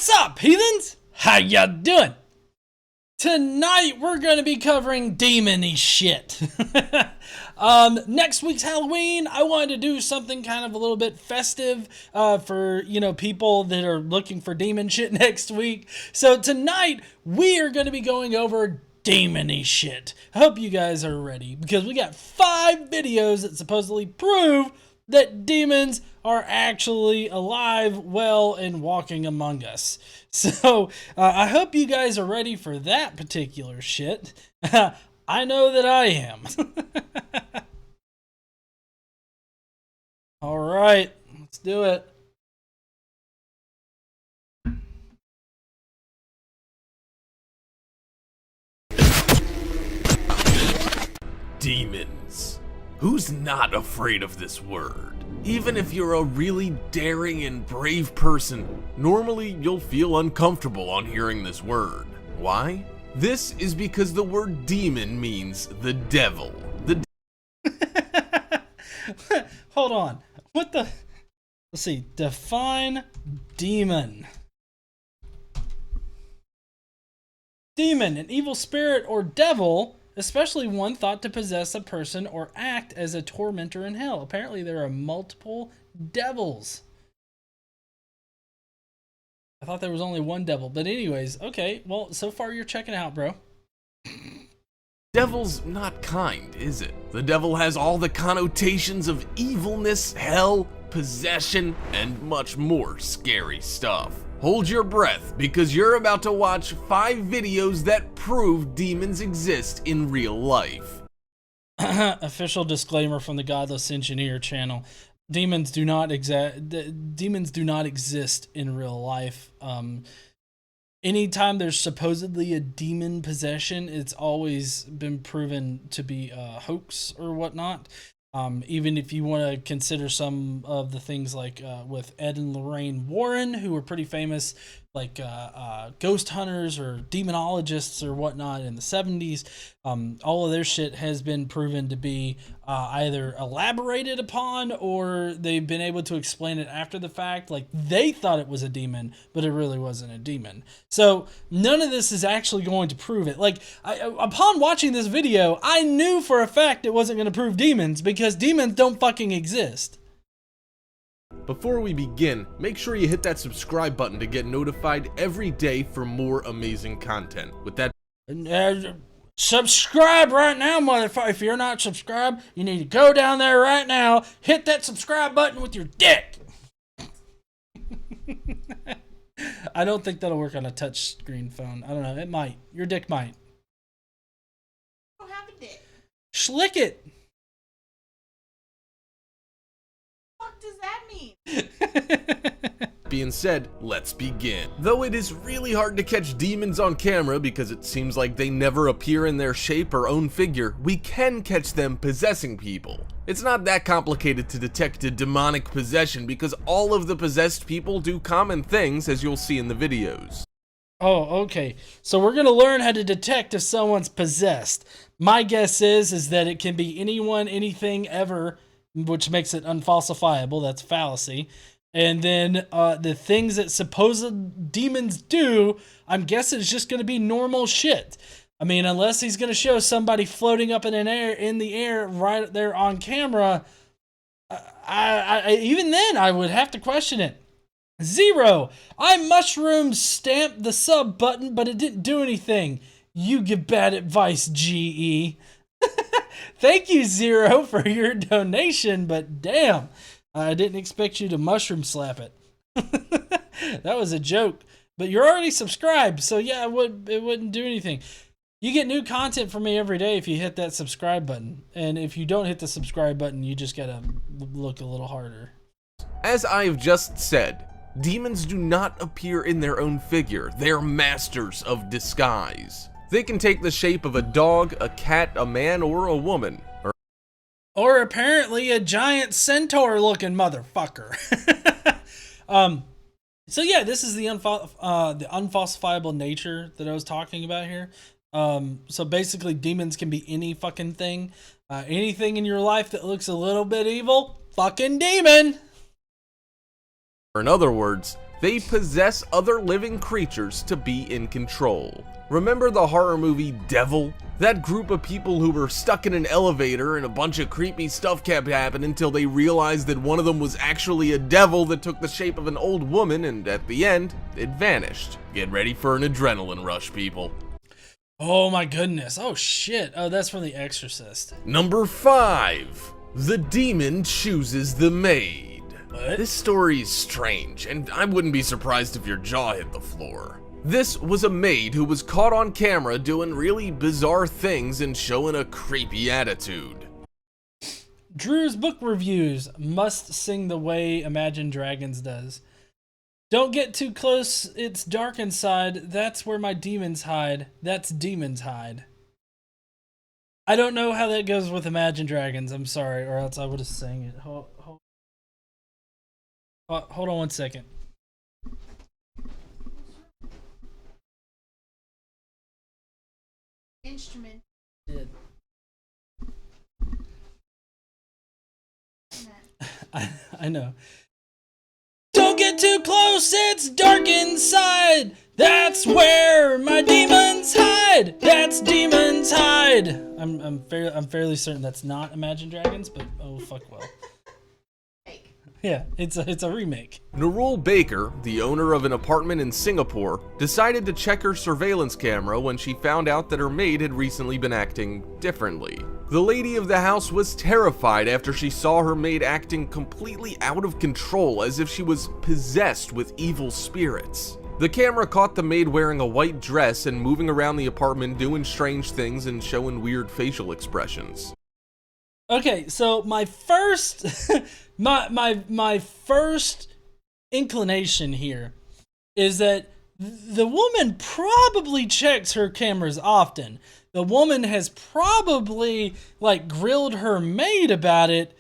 What's up, heathens? How ya doing? Tonight we're gonna be covering demon-y shit. Next week's Halloween, I wanted to do something kind of a little bit festive for, people that are looking for demon shit next week. So tonight we are gonna be going over demon-y shit. I hope you guys are ready because we got 5 videos that supposedly prove that demons are actually alive, well, and walking among us. So, I hope you guys are ready for that particular shit. I know that I am. Alright, let's do it. Demons. Who's not afraid of this word? Even if you're a really daring and brave person, normally you'll feel uncomfortable on hearing this word. Why? This is because the word demon means the devil. Hold on. What the? Let's see. Define demon. Demon, an evil spirit or devil, especially one thought to possess a person or act as a tormentor in hell. Apparently there are multiple devils. I thought there was only one devil, but anyways, okay, well, so far you're checking out, bro. Devil's not kind, is it? The devil has all the connotations of evilness, hell, possession, and much more scary stuff. Hold your breath, because you're about to watch 5 videos that prove demons exist in real life. Official disclaimer from the Godless Engineer channel. Demons do not exist in real life. Anytime there's supposedly a demon possession, it's always been proven to be a hoax or whatnot. Even if you want to consider some of the things like with Ed and Lorraine Warren, who were pretty famous, like ghost hunters or demonologists or whatnot in the 70s, all of their shit has been proven to be either elaborated upon or they've been able to explain it after the fact. Like they thought it was a demon, but it really wasn't a demon. So none of this is actually going to prove it. Like upon watching this video, I knew for a fact it wasn't going to prove demons because demons don't fucking exist. Before we begin, make sure you hit that subscribe button to get notified every day for more amazing content. With that, subscribe right now, motherfucker. If you're not subscribed, you need to go down there right now, hit that subscribe button with your dick. I don't think that'll work on a touch screen phone. I don't know. It might. Your dick might. I don't have a dick. Schlick it. What does that mean? being said, let's begin. Though it is really hard to catch demons on camera because it seems like they never appear in their shape or own figure, we can catch them possessing people. It's not that complicated to detect a demonic possession because all of the possessed people do common things, as you'll see in the videos. Oh, okay. So we're going to learn how to detect if someone's possessed. My guess is that it can be anyone, anything, ever, which makes it unfalsifiable. That's fallacy. And then the things that supposed demons do, I'm guessing it's just going to be normal shit. I mean, unless he's going to show somebody floating up in the air right there on camera, even then I would have to question it. 0. I mushroom stamped the sub button, but it didn't do anything. You give bad advice, GE. Thank you, 0, for your donation, but damn, I didn't expect you to mushroom slap it. That was a joke. But you're already subscribed, so yeah, it wouldn't do anything. You get new content from me every day if you hit that subscribe button. And if you don't hit the subscribe button, you just gotta look a little harder. As I've just said, demons do not appear in their own figure. They're masters of disguise. They can take the shape of a dog, a cat, a man, or a woman. Or apparently a giant centaur-looking motherfucker. So yeah, this is the unfalsifiable nature that I was talking about here. So basically, demons can be any fucking thing. Anything in your life that looks a little bit evil, fucking demon. In other words, They possess other living creatures to be in control. Remember the horror movie Devil? That group of people who were stuck in an elevator and a bunch of creepy stuff kept happening until they realized that one of them was actually a devil that took the shape of an old woman, and at the end, it vanished. Get ready for an adrenaline rush, people. Oh my goodness. Oh shit. Oh, that's from The Exorcist. Number 5. The demon chooses the maid. What? This story is strange, and I wouldn't be surprised if your jaw hit the floor. This was a maid who was caught on camera doing really bizarre things and showing a creepy attitude. Drew's book reviews must sing the way Imagine Dragons does. Don't get too close, it's dark inside. That's where my demons hide. That's demons hide. I don't know how that goes with Imagine Dragons, I'm sorry, or else I would have sang it. Hold on 1 second. Instrument. I know. Don't get too close, it's dark inside. That's where my demons hide. That's demons hide. I'm fairly certain that's not Imagine Dragons, but oh fuck well. Yeah, it's a remake. Nurul Baker, the owner of an apartment in Singapore, decided to check her surveillance camera when she found out that her maid had recently been acting differently. The lady of the house was terrified after she saw her maid acting completely out of control, as if she was possessed with evil spirits. The camera caught the maid wearing a white dress and moving around the apartment doing strange things and showing weird facial expressions. Okay, so my first my first inclination here is that the woman probably checks her cameras often. The woman has probably like grilled her maid about it,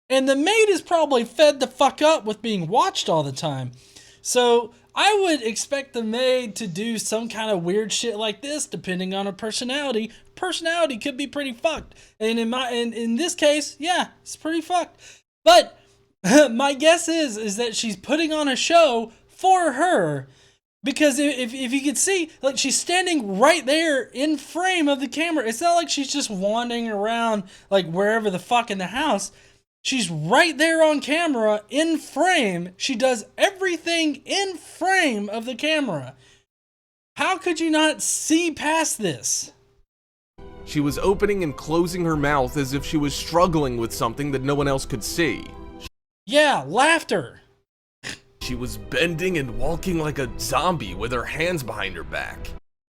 and the maid is probably fed the fuck up with being watched all the time. So I would expect the maid to do some kind of weird shit like this, depending on her personality. Personality could be pretty fucked, and in this case, yeah, it's pretty fucked. But my guess is that she's putting on a show for her, because if you could see, like, she's standing right there in frame of the camera. It's not like she's just wandering around like wherever the fuck in the house. She's right there on camera, in frame. She does everything in frame of the camera. How could you not see past this? She was opening and closing her mouth as if she was struggling with something that no one else could see. Yeah, laughter. She was bending and walking like a zombie with her hands behind her back.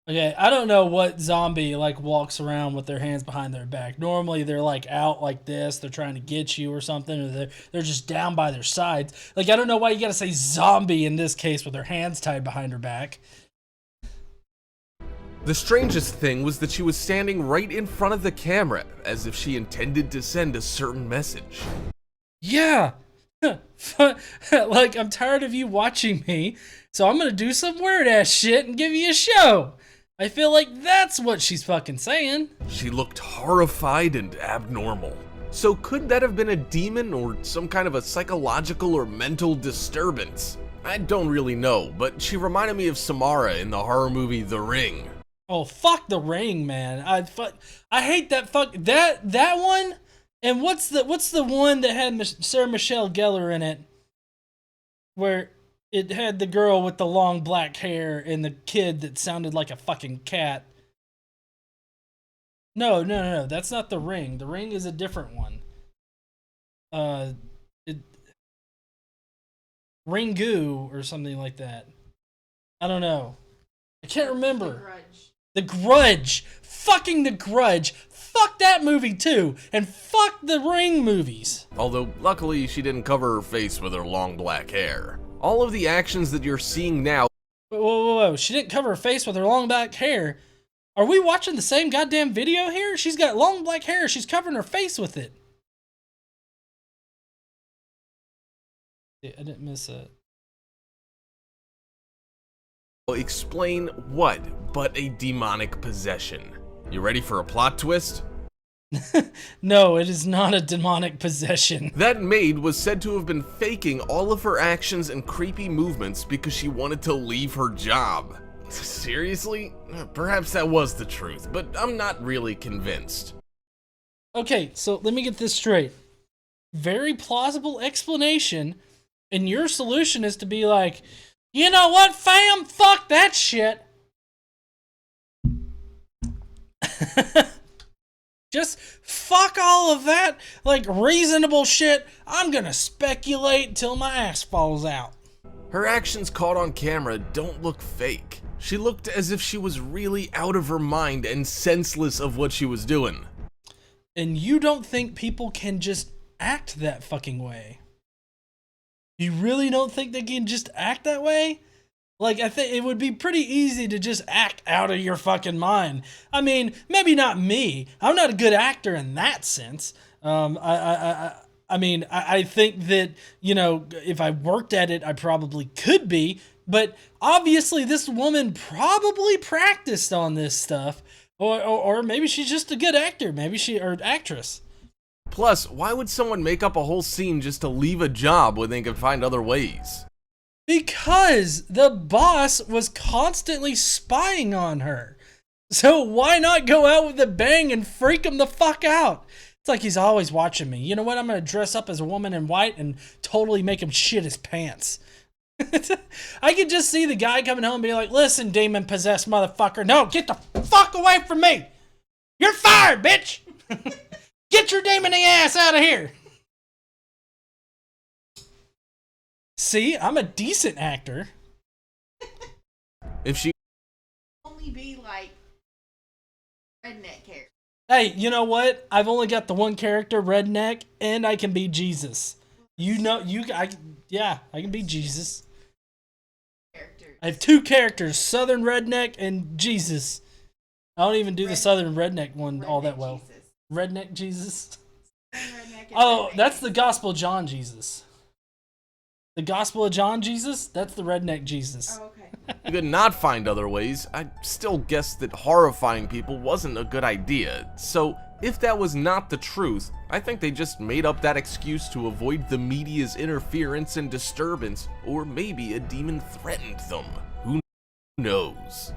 Okay, I don't know what zombie like walks around with their hands behind their back. Normally they're like out like this, they're trying to get you or something, or they're just down by their sides. Like, I don't know why you gotta say zombie in this case with her hands tied behind her back. The strangest thing was that she was standing right in front of the camera, as if she intended to send a certain message. Yeah. Like, I'm tired of you watching me, so I'm gonna do some weird ass shit and give you a show. I feel like that's what she's fucking saying. She looked horrified and abnormal. So could that have been a demon or some kind of a psychological or mental disturbance? I don't really know, but she reminded me of Samara in the horror movie The Ring. Oh, fuck The Ring, man. I hate that that one. And what's the one that had Sarah Michelle Gellar in it, where it had the girl with the long black hair and the kid that sounded like a fucking cat? No, that's not The Ring. The Ring is a different one. Ringu or something like that. I don't know. I can't remember. The Grudge. Fucking The Grudge. Fuck that movie too. And fuck the Ring movies. Although, luckily, she didn't cover her face with her long black hair. All of the actions that you're seeing now... Whoa. She didn't cover her face with her long black hair. Are we watching the same goddamn video here? She's got long black hair. She's covering her face with it. I didn't miss it. Explain what but a demonic possession. You ready for a plot twist? No, it is not a demonic possession. That maid was said to have been faking all of her actions and creepy movements because she wanted to leave her job. Seriously? Perhaps that was the truth, but I'm not really convinced. Okay, so let me get this straight. Very plausible explanation, and your solution is to be like, you know what, fam? Fuck that shit. Just fuck all of that, like, reasonable shit. I'm gonna speculate till my ass falls out. Her actions caught on camera don't look fake. She looked as if she was really out of her mind and senseless of what she was doing. And you don't think people can just act that fucking way? You really don't think they can just act that way? Like, I think it would be pretty easy to just act out of your fucking mind. I mean, maybe not me. I'm not a good actor in that sense. I mean, I think that, you know, if I worked at it, I probably could be. But obviously, this woman probably practiced on this stuff. Or maybe she's just a good actor. Maybe or actress. Plus, why would someone make up a whole scene just to leave a job when they can find other ways? Because the boss was constantly spying on her. So why not go out with a bang and freak him the fuck out? It's like he's always watching me. You know what? I'm going to dress up as a woman in white and totally make him shit his pants. I could just see the guy coming home and be like, listen, demon-possessed motherfucker. No, get the fuck away from me. You're fired, bitch. Get your demon-y ass out of here. See, I'm a decent actor. If she Only be like redneck character. Hey, you know what? I've only got the one character, redneck, and I can be Jesus. You know, I can be Jesus. Characters. I have two characters, Southern Redneck and Jesus. I don't even do the Southern Redneck one all that well. Jesus. Redneck Jesus? Redneck and Oh, redneck that's the Gospel of John Jesus. The Gospel of John Jesus? That's the Redneck Jesus. Oh, okay. could not find other ways, I still guess that horrifying people wasn't a good idea. So, if that was not the truth, I think they just made up that excuse to avoid the media's interference and disturbance, or maybe a demon threatened them. Who knows?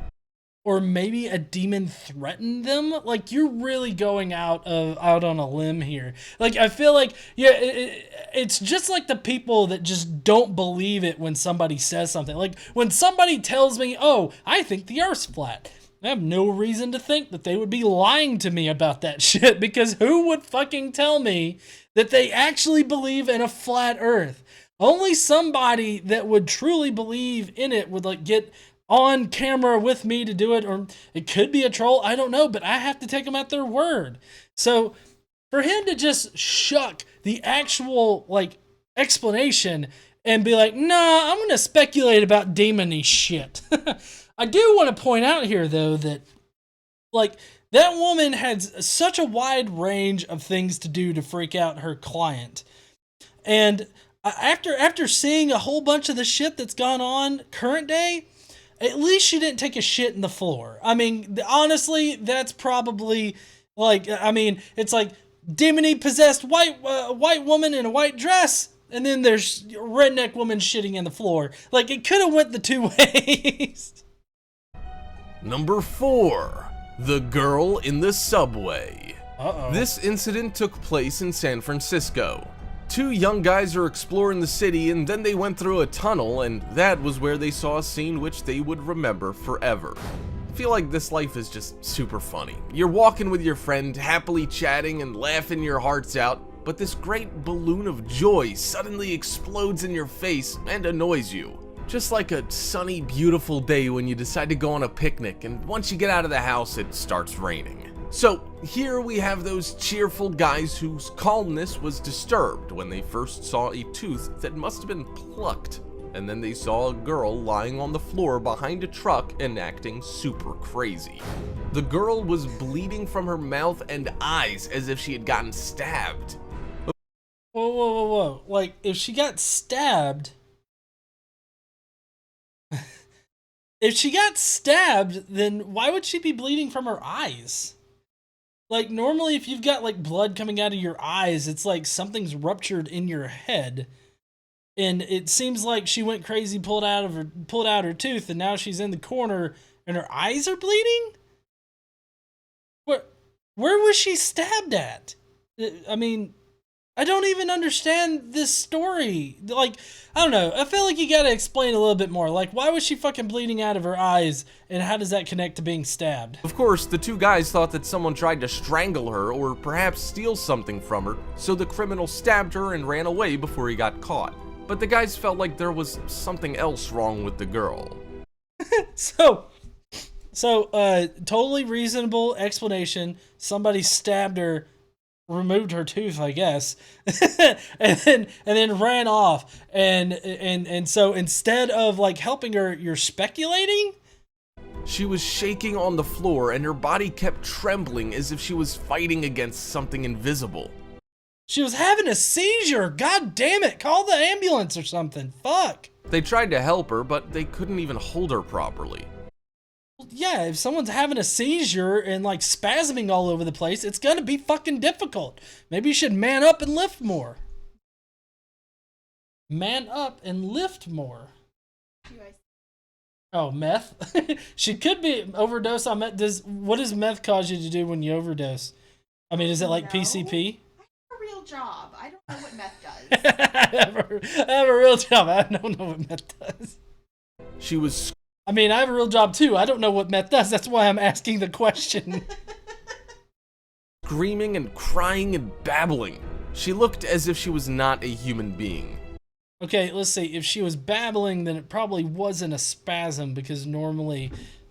Or maybe a demon threatened them. Like, you're really going out on a limb here. Like, I feel like, yeah, it's just like the people that just don't believe it when somebody says something. Like, when somebody tells me, oh, I think the Earth's flat, I have no reason to think that they would be lying to me about that shit, because who would fucking tell me that they actually believe in a flat Earth? Only somebody that would truly believe in it would, like, get on camera with me to do it, or it could be a troll, I don't know, but I have to take them at their word. So for him to just shuck the actual, like, explanation and be like, nah, I'm gonna speculate about demon-y shit. I do want to point out here, though, that, like, that woman had such a wide range of things to do to freak out her client. And after seeing a whole bunch of the shit that's gone on current day, at least she didn't take a shit in the floor. I mean, honestly, that's probably, like, I mean, it's like demon-y possessed white woman in a white dress, and then there's redneck woman shitting in the floor. Like, it could have went the two ways. Number 4. The girl in the subway. Uh-oh. This incident took place in San Francisco. 2 young guys are exploring the city, and then they went through a tunnel, and that was where they saw a scene which they would remember forever. I feel like this life is just super funny. You're walking with your friend, happily chatting and laughing your hearts out, but this great balloon of joy suddenly explodes in your face and annoys you. Just like a sunny, beautiful day when you decide to go on a picnic, and once you get out of the house, it starts raining. So, here we have those cheerful guys whose calmness was disturbed when they first saw a tooth that must have been plucked, and then they saw a girl lying on the floor behind a truck and acting super crazy. The girl was bleeding from her mouth and eyes as if she had gotten stabbed. Whoa. Like, if she got stabbed... If she got stabbed, then why would she be bleeding from her eyes? Like, normally if you've got like blood coming out of your eyes, it's like something's ruptured in your head. And it seems like she went crazy, pulled out her tooth, and now she's in the corner and her eyes are bleeding? Where was she stabbed at? I mean, I don't even understand this story. Like, I don't know. I feel like you gotta explain a little bit more. Like, why was she fucking bleeding out of her eyes, and how does that connect to being stabbed? Of course, the two guys thought that someone tried to strangle her or perhaps steal something from her, so the criminal stabbed her and ran away before he got caught. But the guys felt like there was something else wrong with the girl. So, totally reasonable explanation. Somebody stabbed her, removed her tooth, I guess, and then ran off. And so instead of like helping her, you're speculating? She was shaking on the floor and her body kept trembling as if she was fighting against something invisible. She was having a seizure. God damn it. Call the ambulance or something. Fuck. They tried to help her, but they couldn't even hold her properly. Yeah, if someone's having a seizure and like spasming all over the place, it's gonna be fucking difficult. Maybe you should man up and lift more. Man up and lift more. Oh, meth? She could be overdose on meth. What does meth cause you to do when you overdose? I mean, is it like PCP? I have a real job. I don't know what meth does. I have a real job. I don't know what meth does. She was I mean, I have a real job too. I don't know what meth does. That's why I'm asking the question. screaming and crying and babbling. She looked as if she was not a human being. Okay, let's see. If she was babbling, then it probably wasn't a spasm because normally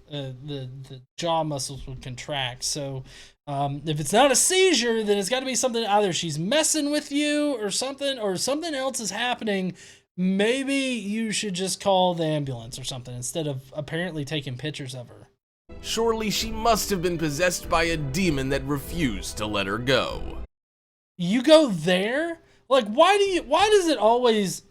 the jaw muscles would contract. So if it's not a seizure, then it's got to be something. Either she's messing with you or something else is happening. Maybe you should just call the ambulance or something instead of apparently taking pictures of her. Surely she must have been possessed by a demon that refused to let her go. You go there? Like, why does it always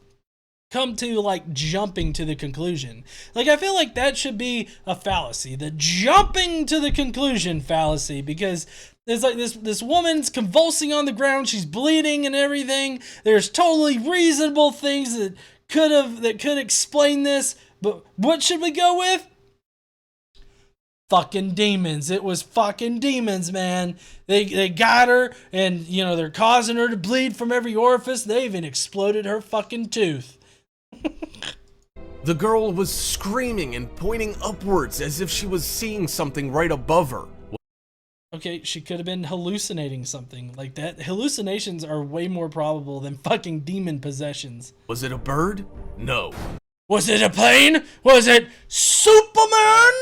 come to like jumping to the conclusion? Like, I feel like that should be a fallacy, the jumping to the conclusion fallacy, because there's like this woman's convulsing on the ground, she's bleeding and everything. There's totally reasonable things that could explain this, but what should we go with? Fucking demons. It was fucking demons, man. They got her, and you know they're causing her to bleed from every orifice. They even exploded her fucking tooth. The girl was screaming and pointing upwards as if she was seeing something right above her. Okay, she could have been hallucinating something like that. Hallucinations are way more probable than fucking demon possessions. Was it a bird? No. Was it a plane? Was it Superman?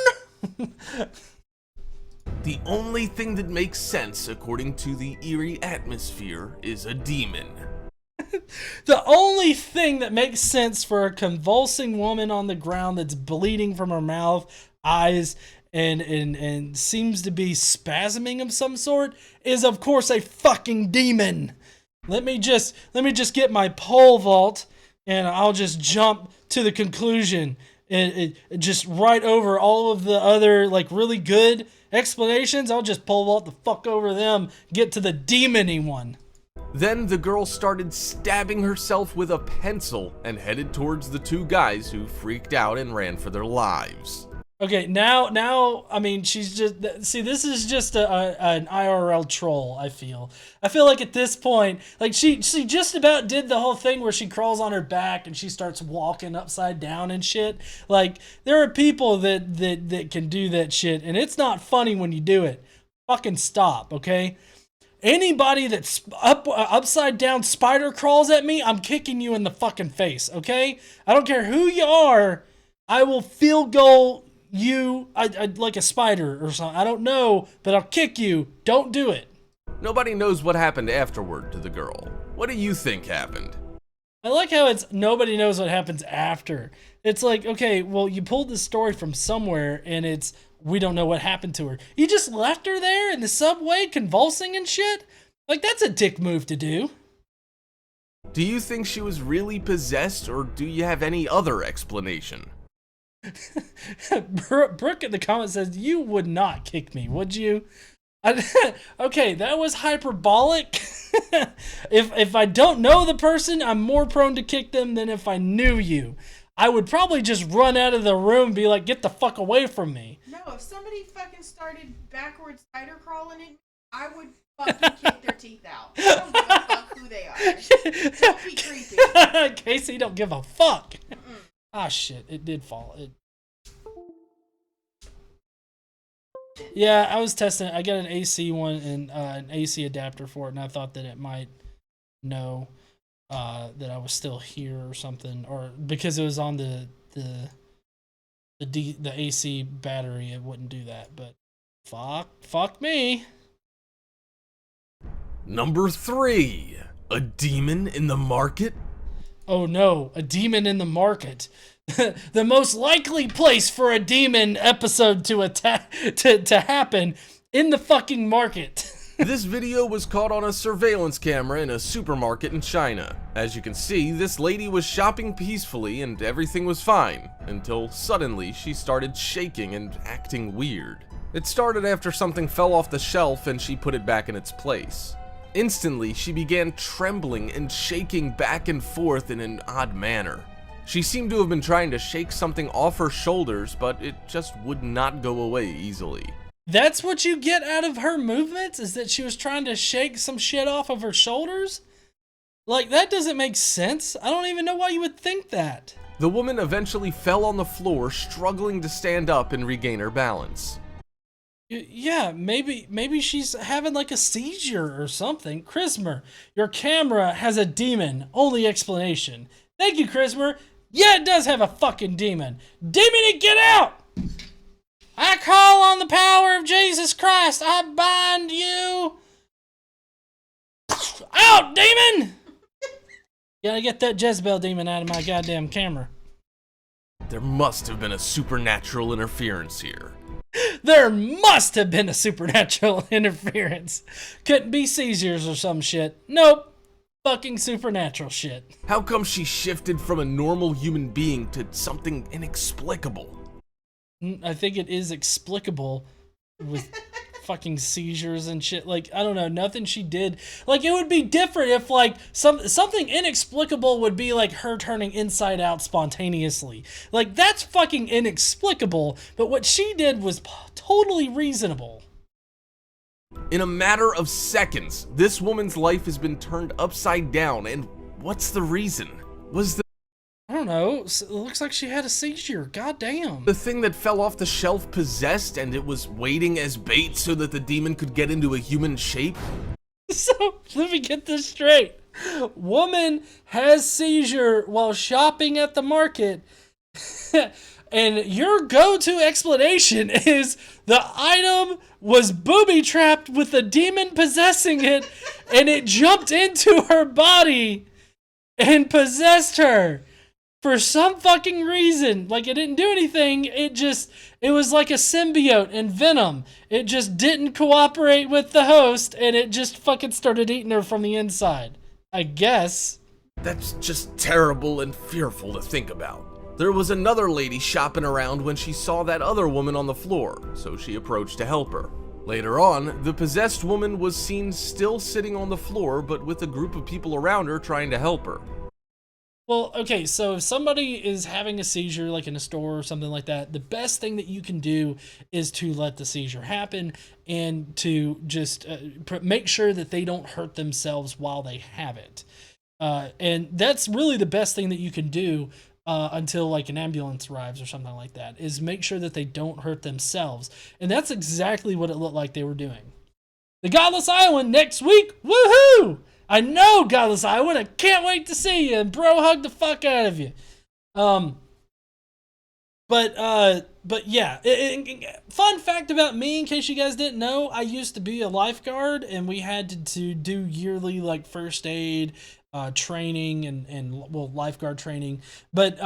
The only thing that makes sense, according to the eerie atmosphere, is a demon. The only thing that makes sense for a convulsing woman on the ground that's bleeding from her mouth, eyes, and seems to be spasming of some sort is of course a fucking demon. Let me just get my pole vault and I'll just jump to the conclusion. It just right over all of the other like really good explanations. I'll just pole vault the fuck over them, get to the demon-y one. Then the girl started stabbing herself with a pencil and headed towards the two guys who freaked out and ran for their lives. Okay, now, I mean, she's just, see, this is just an IRL troll, I feel like at this point, like, she just about did the whole thing where she crawls on her back and she starts walking upside down and shit. Like, there are people that can do that shit, and it's not funny when you do it. Fucking stop, okay? Anybody that's upside down spider crawls at me, I'm kicking you in the fucking face, okay? I don't care who you are, I will field goal you, I like a spider or something. I don't know, but I'll kick you. Don't do it. Nobody knows what happened afterward to the girl. What do you think happened? I like how it's nobody knows what happens after. It's like, okay, well, you pulled this story from somewhere and it's we don't know what happened to her. You just left her there in the subway convulsing and shit? Like, that's a dick move to do. Do you think she was really possessed, or do you have any other explanation? Brooke in the comments says, you would not kick me, would you? Okay, that was hyperbolic. If I don't know the person, I'm more prone to kick them than if I knew you. I would probably just run out of the room and be like, get the fuck away from me. No, if somebody fucking started backwards spider crawling in, I would fucking kick their teeth out. I don't give a fuck who they are. Don't be creepy. Casey don't give a fuck. Mm-mm. Ah, shit, it did fall. Yeah, I was testing it. I got an AC one and an AC adapter for it, and I thought that it might know that I was still here or something, or because it was on the AC battery, it wouldn't do that. But fuck me. Number 3. A demon in the market? Oh no, a demon in the market. The most likely place for a demon episode to happen in the fucking market. This video was caught on a surveillance camera in a supermarket in China. As you can see, this lady was shopping peacefully and everything was fine, until suddenly she started shaking and acting weird. It started after something fell off the shelf and she put it back in its place. Instantly, she began trembling and shaking back and forth in an odd manner. She seemed to have been trying to shake something off her shoulders, but it just would not go away easily. That's what you get out of her movements? Is that she was trying to shake some shit off of her shoulders? Like, that doesn't make sense. I don't even know why you would think that. The woman eventually fell on the floor, struggling to stand up and regain her balance. Yeah, maybe she's having like a seizure or something. Chrismer, your camera has a demon. Only explanation. Thank you, Chrismer. Yeah, it does have a fucking demon. Demon, get out! I call on the power of Jesus Christ. I bind you. Out, demon! Gotta get that Jezebel demon out of my goddamn camera. There must have been a supernatural interference here. There must have been a supernatural interference. Couldn't be seizures or some shit. Nope. Fucking supernatural shit. How come she shifted from a normal human being to something inexplicable? I think it is explicable with fucking seizures and shit. Like, I don't know, nothing she did. Like, it would be different if, like, something inexplicable would be, like, her turning inside out spontaneously. Like, that's fucking inexplicable, but what she did was totally reasonable. In a matter of seconds, this woman's life has been turned upside down, and what's the reason? Was I don't know. It looks like she had a seizure. God damn. the thing that fell off the shelf possessed and it was waiting as bait so that the demon could get into a human shape? So, let me get this straight. Woman has seizure while shopping at the market. And your go-to explanation is the item was booby-trapped with a demon possessing it, and it jumped into her body and possessed her. For some fucking reason. Like, it didn't do anything. It was like a symbiote and venom. It just didn't cooperate with the host, and it just fucking started eating her from the inside. I guess. That's just terrible and fearful to think about. There was another lady shopping around when she saw that other woman on the floor, so she approached to help her. Later on, the possessed woman was seen still sitting on the floor, but with a group of people around her trying to help her. Well, okay, so if somebody is having a seizure, like in a store or something like that, the best thing that you can do is to let the seizure happen and to just make sure that they don't hurt themselves while they have it. And that's really the best thing that you can do until like an ambulance arrives or something like that, is make sure that they don't hurt themselves. And that's exactly what it looked like they were doing. The Godless Island next week, woohoo! I know, Godless Island, I can't wait to see you and bro hug the fuck out of you. But yeah, fun fact about me, in case you guys didn't know, I used to be a lifeguard, and we had to do yearly like first aid training and lifeguard training. But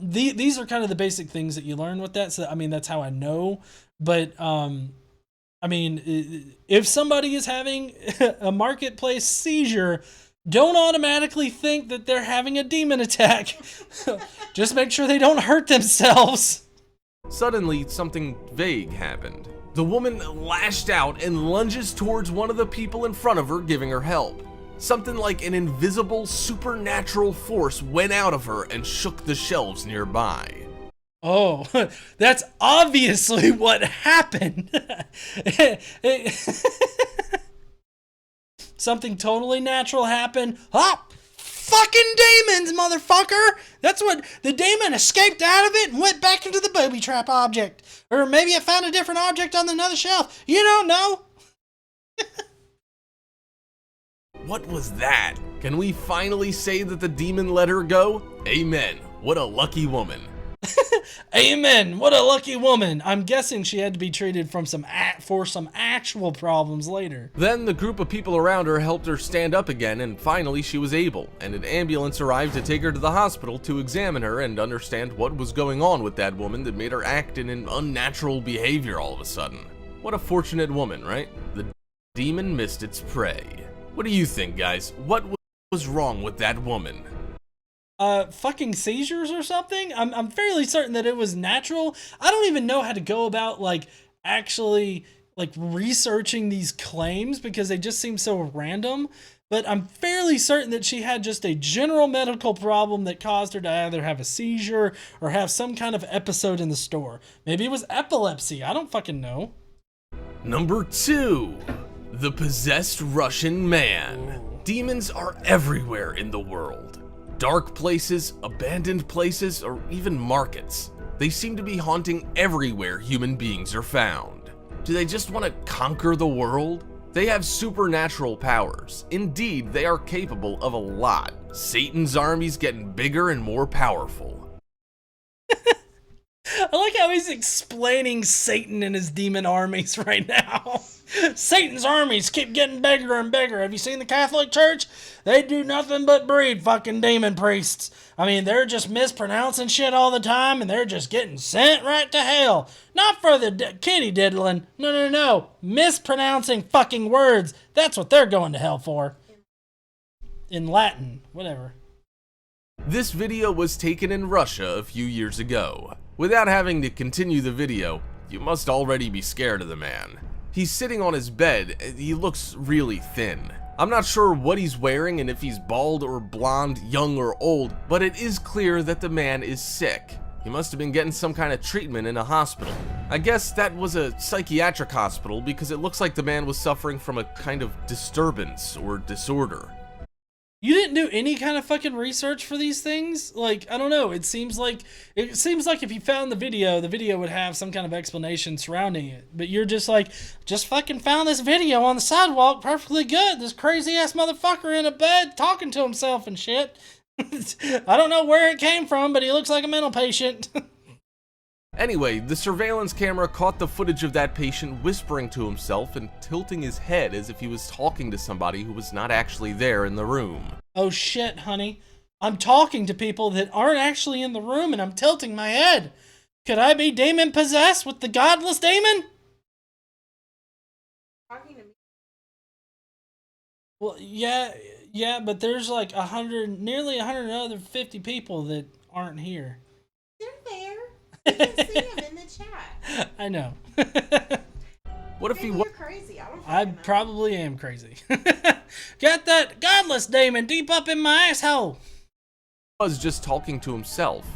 these are kind of the basic things that you learn with that. So I mean, that's how I know. But I mean, if somebody is having a marketplace seizure, don't automatically think that they're having a demon attack. Just make sure they don't hurt themselves. Suddenly, something vague happened. The woman lashed out and lunges towards one of the people in front of her, giving her help. Something like an invisible, supernatural force went out of her and shook the shelves nearby. Oh, that's obviously what happened. Something totally natural happened. Ah, fucking demons, motherfucker! That's what the demon escaped out of it and went back into the booby trap object. Or maybe it found a different object on another shelf. You don't know. What was that? Can we finally say that the demon let her go? Amen. What a lucky woman. Amen. What a lucky woman. I'm guessing she had to be treated for some actual problems later. Then the group of people around her helped her stand up again, and finally she was able, and an ambulance arrived to take her to the hospital to examine her and understand what was going on with that woman that made her act in an unnatural behavior all of a sudden. What a fortunate woman, right? The demon missed its prey. What do you think, guys? What was wrong with that woman? Fucking seizures or something? I'm fairly certain that it was natural. I don't even know how to go about, like, actually, like, researching these claims because they just seem so random. But I'm fairly certain that she had just a general medical problem that caused her to either have a seizure or have some kind of episode in the store. Maybe it was epilepsy. I don't fucking know. Number 2. The possessed Russian man. Demons are everywhere in the world. Dark places, abandoned places, or even markets. They seem to be haunting everywhere human beings are found. Do they just want to conquer the world? They have supernatural powers. Indeed, they are capable of a lot. Satan's army's getting bigger and more powerful. I like how he's explaining Satan and his demon armies right now. Satan's armies keep getting bigger and bigger. Have you seen the Catholic Church? They do nothing but breed fucking demon priests. I mean, they're just mispronouncing shit all the time, and they're just getting sent right to hell. Not for the kitty diddling. No. Mispronouncing fucking words. That's what they're going to hell for. In Latin, whatever. This video was taken in Russia a few years ago. Without having to continue the video, you must already be scared of the man. He's sitting on his bed. He looks really thin. I'm not sure what he's wearing and if he's bald or blonde, young or old, but it is clear that the man is sick. He must have been getting some kind of treatment in a hospital. I guess that was a psychiatric hospital because it looks like the man was suffering from a kind of disturbance or disorder. You didn't do any kind of fucking research for these things? Like, I don't know. It seems like if you found the video would have some kind of explanation surrounding it. But you're just like, just fucking found this video on the sidewalk perfectly good. This crazy ass motherfucker in a bed talking to himself and shit. I don't know where it came from, but he looks like a mental patient. Anyway, the surveillance camera caught the footage of that patient whispering to himself and tilting his head as if he was talking to somebody who was not actually there in the room. Oh shit, honey. I'm talking to people that aren't actually in the room and I'm tilting my head. Could I be demon possessed with the Godless demon? Talking to me. Well, yeah, but there's like nearly 150 people that aren't here. They're there. You can see them in the chat. I know. What if Maybe he you're crazy. I don't I fucking know. probably am crazy. Got that Godless demon deep up in my asshole. was just talking to himself?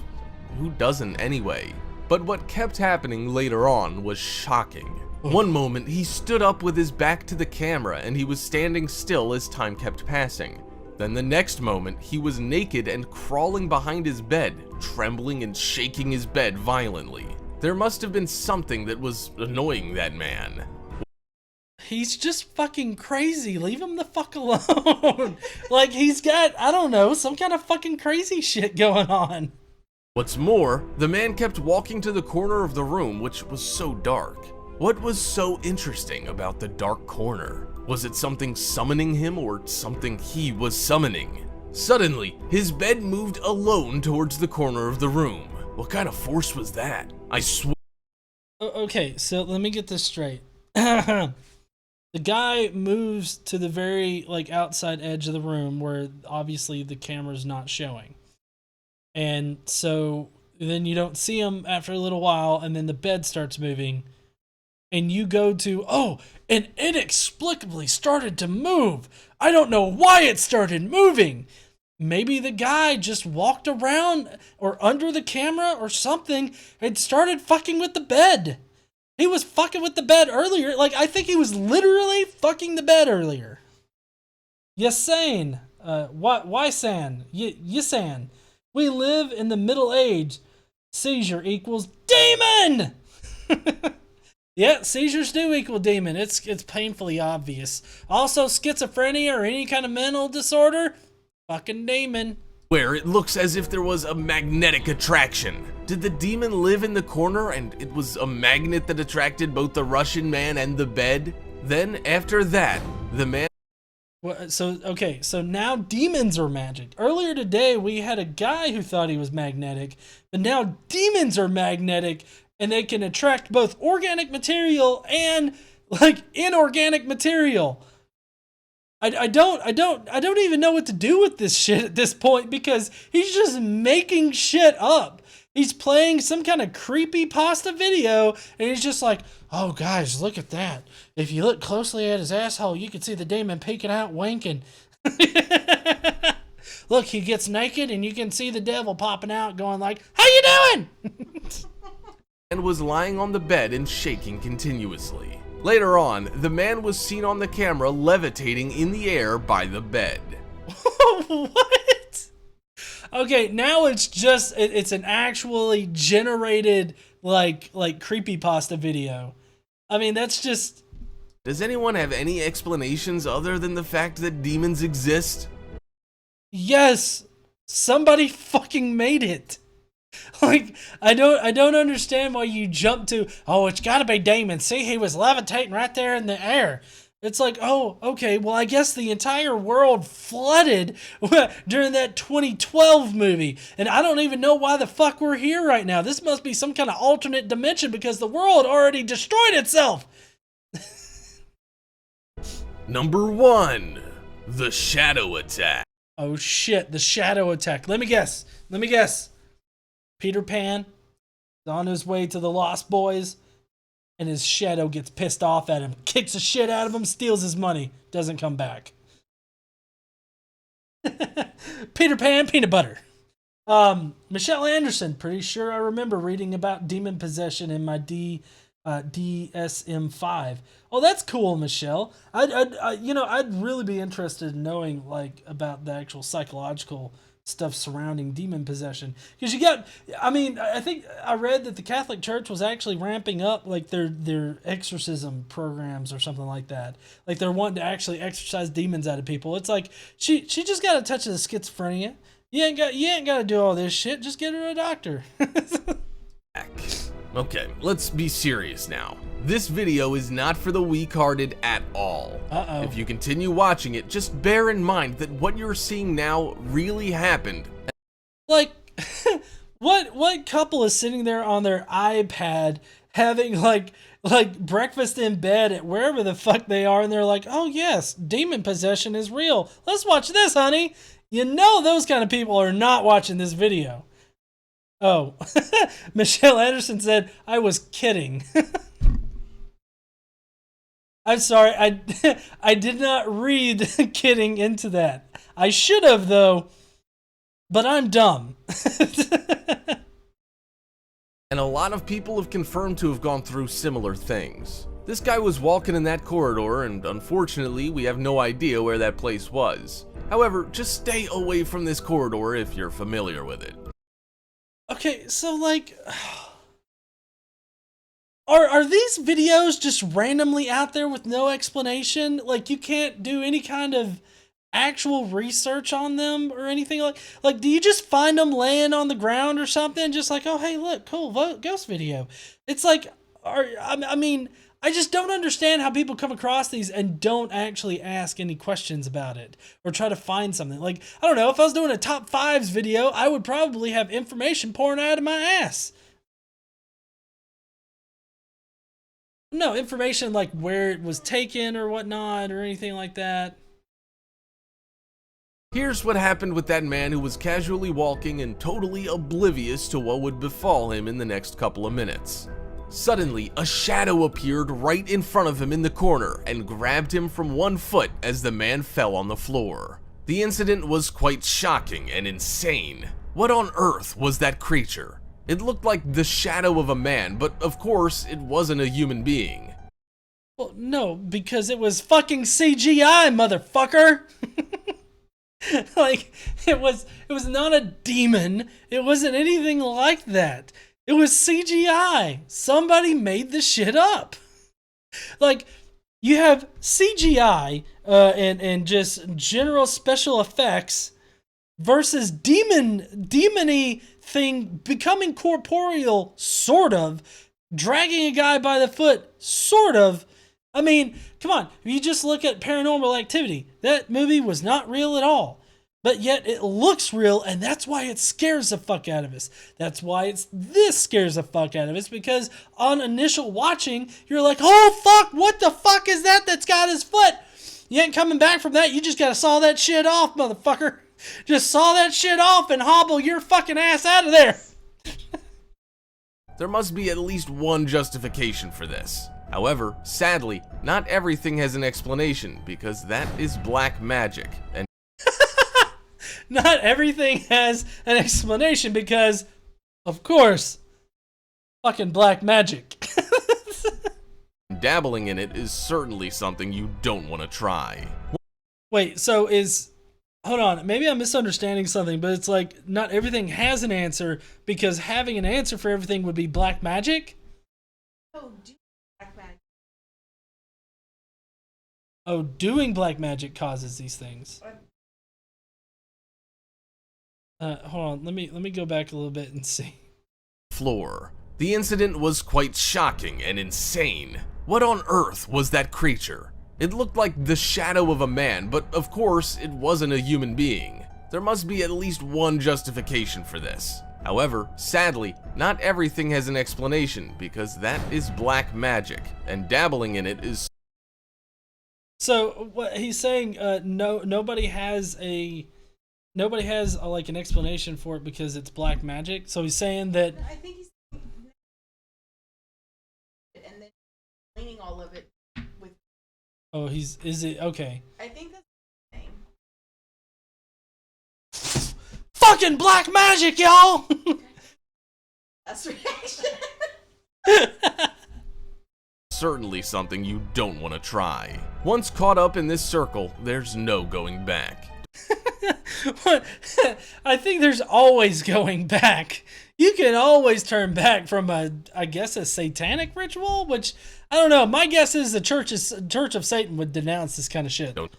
Who doesn't anyway? But what kept happening later on was shocking. One moment, he stood up with his back to the camera and he was standing still as time kept passing. Then the next moment, he was naked and crawling behind his bed, trembling and shaking his bed violently. There must have been something that was annoying that man. He's just fucking crazy. Leave him the fuck alone. Like, he's got, I don't know, some kind of fucking crazy shit going on. What's more, the man kept walking to the corner of the room, which was so dark. What was so interesting about the dark corner? Was it something summoning him or something he was summoning? Suddenly, his bed moved alone towards the corner of the room. What kind of force was that? I swear. Okay, so let me get this straight. The guy moves to the very like outside edge of the room where obviously the camera's not showing. And so and then you don't see them after a little while, and then the bed starts moving, and you go to, oh, and inexplicably started to move. I don't know why it started moving. Maybe the guy just walked around or under the camera or something and started fucking with the bed. He was fucking with the bed earlier. Like, I think he was literally fucking the bed earlier. Yassane. Why san? Yasan. We live in the Middle Age. Seizure equals demon! Yeah, seizures do equal demon. It's painfully obvious. Also, schizophrenia or any kind of mental disorder, fucking demon. Where it looks as if there was a magnetic attraction. Did the demon live in the corner and it was a magnet that attracted both the Russian man and the bed? Then, after that, the man... Well, so now demons are magic. Earlier today, we had a guy who thought he was magnetic, but now demons are magnetic, and they can attract both organic material and, like, inorganic material. I don't even know what to do with this shit at this point, because he's just making shit up. He's playing some kind of creepy pasta video, and he's just like, oh, guys, look at that. If you look closely at his asshole, you can see the demon peeking out, wanking. Look, he gets naked, and you can see the devil popping out, going like, how you doing? And was lying on the bed and shaking continuously. Later on, the man was seen on the camera levitating in the air by the bed. What? Okay, now it's just, it's an actually generated, like creepypasta video. I mean, that's just... Does anyone have any explanations other than the fact that demons exist? Yes! Somebody fucking made it! Like, I don't understand why you jump to, oh, it's gotta be demons. See, he was levitating right there in the air. It's like, oh, okay, well, I guess the entire world flooded during that 2012 movie. And I don't even know why the fuck we're here right now. This must be some kind of alternate dimension because the world already destroyed itself. Number 1. The Shadow Attack. Oh shit, the Shadow Attack. Let me guess. Peter Pan is on his way to the Lost Boys, and his shadow gets pissed off at him, kicks the shit out of him, steals his money, doesn't come back. Peter Pan, peanut butter. Michelle Anderson, pretty sure I remember reading about demon possession in my DSM-5. Oh, that's cool, Michelle. I'd really be interested in knowing, like, about the actual psychological stuff surrounding demon possession, because I think I read that the Catholic Church was actually ramping up, like, their exorcism programs or something like that. Like, they're wanting to actually exorcise demons out of people. It's like, she just got a touch of the schizophrenia. You ain't got to do all this shit. Just get her a doctor. Okay, let's be serious now. This video is not for the weak-hearted at all. Uh-oh. If you continue watching it, just bear in mind that what you're seeing now really happened. Like, what couple is sitting there on their iPad having like breakfast in bed at wherever the fuck they are, and they're like, oh yes, demon possession is real. Let's watch this, honey. You know those kind of people are not watching this video. Oh, Michelle Anderson said, I was kidding. I'm sorry, I did not read kidding into that. I should have, though, but I'm dumb. And a lot of people have confirmed to have gone through similar things. This guy was walking in that corridor, and unfortunately, we have no idea where that place was. However, just stay away from this corridor if you're familiar with it. Okay, so, like, are these videos just randomly out there with no explanation? Like, you can't do any kind of actual research on them or anything? Like, do you just find them laying on the ground or something? Just like, oh, hey, look, cool, ghost video. It's like, I mean, I just don't understand how people come across these and don't actually ask any questions about it or try to find something. Like, I don't know, if I was doing a top fives video, I would probably have information pouring out of my ass. No, information like where it was taken or whatnot or anything like that. Here's what happened with that man who was casually walking and totally oblivious to what would befall him in the next couple of minutes. Suddenly, a shadow appeared right in front of him in the corner and grabbed him from one foot as the man fell on the floor. The incident was quite shocking and insane. What on earth was that creature? It looked like the shadow of a man, but of course, it wasn't a human being. Well, no, because it was fucking CGI, motherfucker. Like, it was not a demon. It wasn't anything like that. It was CGI. Somebody made the shit up. Like, you have CGI and just general special effects versus demon-y thing becoming corporeal, sort of, dragging a guy by the foot, sort of. I mean, come on, if you just look at Paranormal Activity, that movie was not real at all. But yet it looks real, and that's why it scares the fuck out of us. That's why this scares the fuck out of us, because on initial watching, you're like, oh fuck, what the fuck is that that's got his foot? You ain't coming back from that, you just gotta saw that shit off, motherfucker. Just saw that shit off and hobble your fucking ass out of there. There must be at least one justification for this. However, sadly, not everything has an explanation, because that is black magic, and not everything has an explanation because, of course, fucking black magic. dabbling in it is certainly something you don't want to try. Wait, so hold on, maybe I'm misunderstanding something, but it's like not everything has an answer because having an answer for everything would be black magic? Oh, do black magic. Oh, doing black magic causes these things. Hold on, let me go back a little bit and see. Floor. The incident was quite shocking and insane. What on earth was that creature? It looked like the shadow of a man, but of course it wasn't a human being. There must be at least one justification for this. However, sadly, not everything has an explanation because that is black magic, and dabbling in it is. So what he's saying, nobody has like an explanation for it because it's black magic. So he's saying that. I think he's and then explaining all of it with. Oh, is it okay? I think that's the thing. Fucking black magic, y'all. That's reaction. Certainly something you don't want to try. Once caught up in this circle, there's no going back. I think there's always going back. You can always turn back from a satanic ritual, which I don't know. My guess is the Church of Satan would denounce this kind of shit. Don't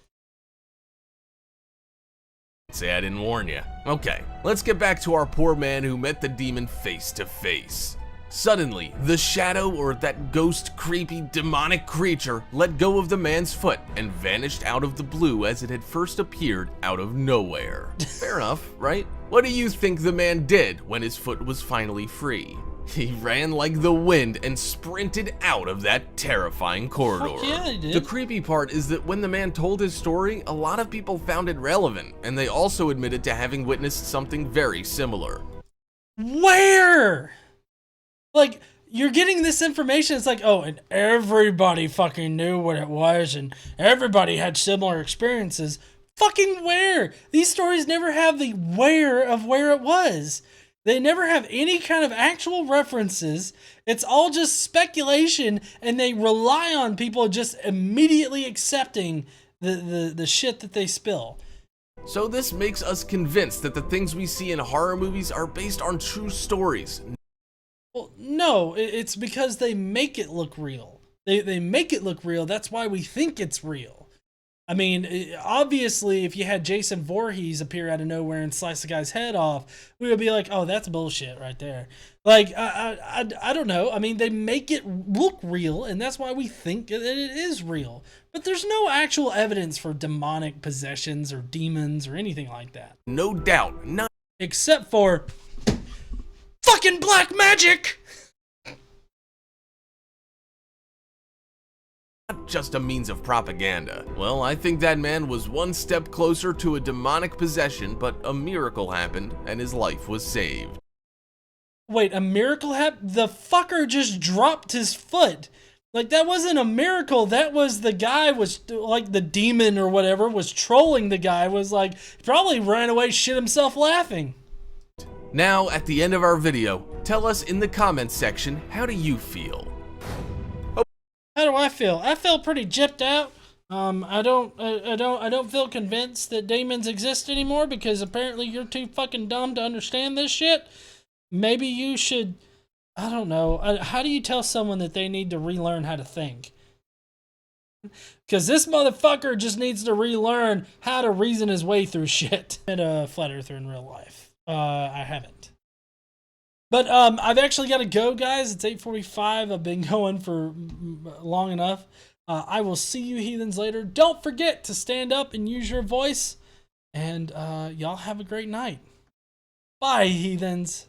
say I didn't warn you. Okay, let's get back to our poor man who met the demon face to face. Suddenly, the shadow or that ghost creepy demonic creature let go of the man's foot and vanished out of the blue as it had first appeared out of nowhere. Fair enough, right? What do you think the man did when his foot was finally free? He ran like the wind and sprinted out of that terrifying corridor. Fuck yeah, he did. The creepy part is that when the man told his story, a lot of people found it relevant, and they also admitted to having witnessed something very similar. Where? Like, you're getting this information, it's like, oh, and everybody fucking knew what it was, and everybody had similar experiences. Fucking where? These stories never have the where of where it was. They never have any kind of actual references. It's all just speculation, and they rely on people just immediately accepting the shit that they spill. So this makes us convinced that the things we see in horror movies are based on true stories. Well, no, it's because they make it look real. They make it look real. That's why we think it's real. I mean, obviously, if you had Jason Voorhees appear out of nowhere and slice the guy's head off, we would be like, oh, that's bullshit right there. Like, I don't know. I mean, they make it look real, and that's why we think that it is real. But there's no actual evidence for demonic possessions or demons or anything like that. No doubt, not except for fucking black magic! not just a means of propaganda. Well, I think that man was one step closer to a demonic possession, but a miracle happened and his life was saved. Wait, a miracle happened? The fucker just dropped his foot. Like, that wasn't a miracle. That was the guy was, like, the demon or whatever was trolling the guy. Was like, probably ran away, shit himself laughing. Now, at the end of our video, tell us in the comments section, how do you feel? How do I feel? I feel pretty gypped out. I don't feel convinced that demons exist anymore because apparently you're too fucking dumb to understand this shit. Maybe you should, I don't know. How do you tell someone that they need to relearn how to think? Because this motherfucker just needs to relearn how to reason his way through shit. And a flat earther in real life. I haven't. But I've actually got to go, guys. It's 8:45. I've been going for long enough. I will see you heathens later. Don't forget to stand up and use your voice. And y'all have a great night. Bye, heathens.